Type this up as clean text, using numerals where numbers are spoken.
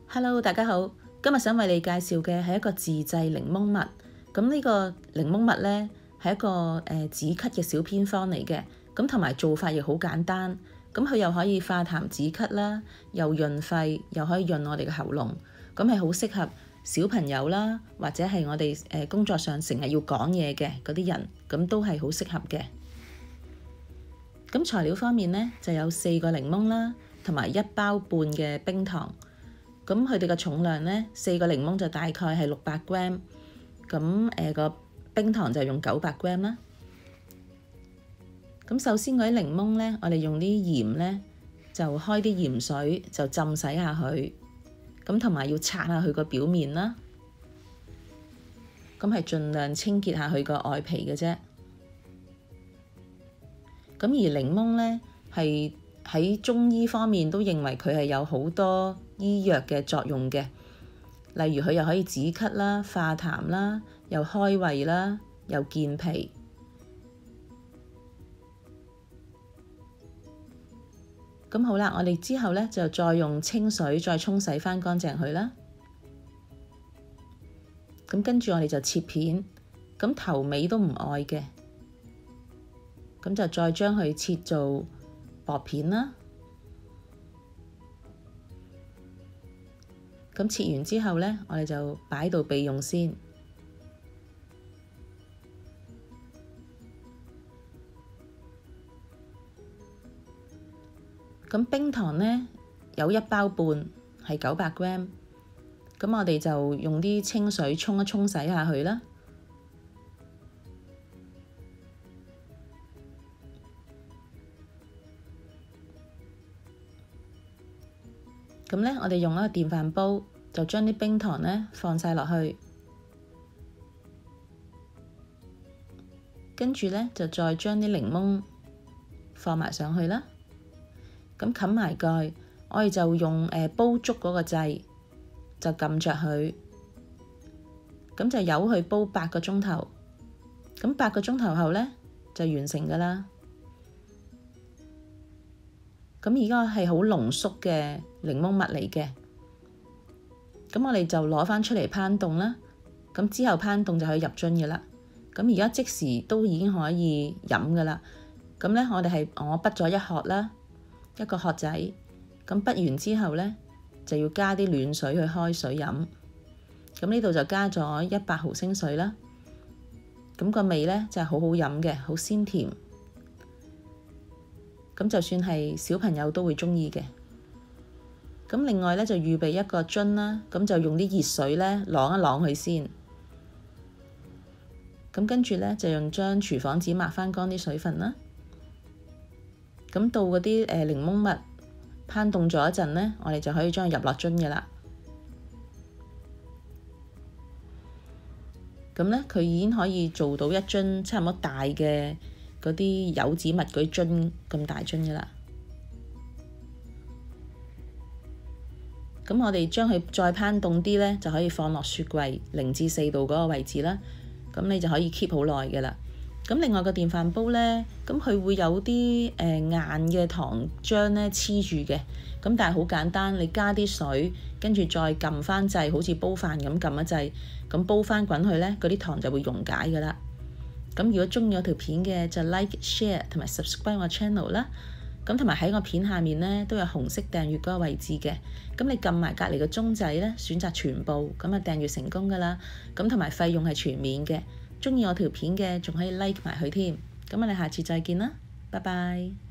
Hello，大家好。今日想為你介紹嘅係一個自製檸檬蜜。咁呢個檸檬蜜呢，係一個止咳嘅小偏方嚟嘅。咁同埋做法亦好簡單。咁佢又可以化痰止咳啦，又潤肺，又可以潤我哋嘅喉嚨。咁係好適合小朋友啦，或者係我哋工作上成日要講嘢嘅嗰啲人，咁都係好適合嘅。咁材料方面呢，就有4個檸檬啦，同埋1包半嘅冰糖。咁佢哋嘅重量呢，4個檸檬就大概係600 gram， 咁個冰糖就用900 gram 啦。咁首先嗰啲檸檬呢，我哋用啲鹽呢，就開啲鹽水就浸洗下佢，咁同埋要擦下佢個表面啦。咁係盡量清潔下佢個外皮嘅啫。咁而檸檬呢，係喺中醫方面都認為佢係有好多醫藥嘅作用嘅，例如佢又可以止咳啦、化痰啦、又開胃啦、又健脾。咁好啦，我哋之後呢，就再用清水再沖洗返乾淨佢啦。咁跟住我哋就切片，咁頭尾都唔愛嘅，咁就再將佢切做薄片啦。咁切完之後呢，我哋就擺到備用先。咁冰糖呢，有1包半，係900 gram。咁我哋就用啲清水沖一沖洗下佢啦。咁呢，我哋用一個電飯煲，就將啲冰糖呢放晒落去，跟住呢，就再將啲檸檬放埋上去啦。咁冚埋蓋，我哋就用煲粥嗰個掣，就撳着佢，咁就由佢煲8個鐘頭。咁8個鐘頭後呢，就完成㗎啦。咁而家係好濃縮嘅檸檬蜜嚟嘅。咁我哋就攞返出嚟烹凍啦。咁之後烹凍就可以入樽㗎啦。咁而家即時都已經可以飲㗎啦。咁呢，我滗咗1殼啦。1個殼仔，咁滗完之後呢，就要加啲暖水去開水飲。咁呢度就加咗100毫升水啦。咁個味呢，就係好好飲嘅，好鮮甜。咁就算係小朋友都會鍾意嘅。咁另外呢，就預備1個樽啦，咁就用啲熱水呢，啷一啷佢先。咁跟住呢，就用張廚房紙抹返乾啲水分啦。咁到嗰啲檸檬蜜烹凍咗一陣呢，我哋就可以將佢入落樽嘅啦。咁呢，佢已經可以做到1樽差唔多大嘅嗰啲柚子蜜嗰啲樽咁大樽嘅啦。咁我哋將佢再烹凍啲呢，就可以放落雪櫃0至4度嗰個位置啦。咁你就可以 keep 好耐嘅啦。咁另外個電飯煲呢，咁佢會有啲硬嘅糖漿呢黐住嘅，咁但係好簡單，你加啲水，跟住再撳返掣，好似煲飯咁撳一掣，咁煲返滾佢呢，嗰啲糖就會溶解㗎啦。咁如果鍾意我條片嘅，就 like、share 同埋 subscribe 我 channel 啦。咁同埋喺我片下面呢，都有紅色訂閱嗰個位置嘅，咁你撳埋隔離個鐘仔呢，選擇全部，咁啊訂閱成功㗎啦。咁同埋費用係全免嘅。鍾意我條片嘅，仲可以 like 埋佢添。咁我哋下次再見啦，拜拜。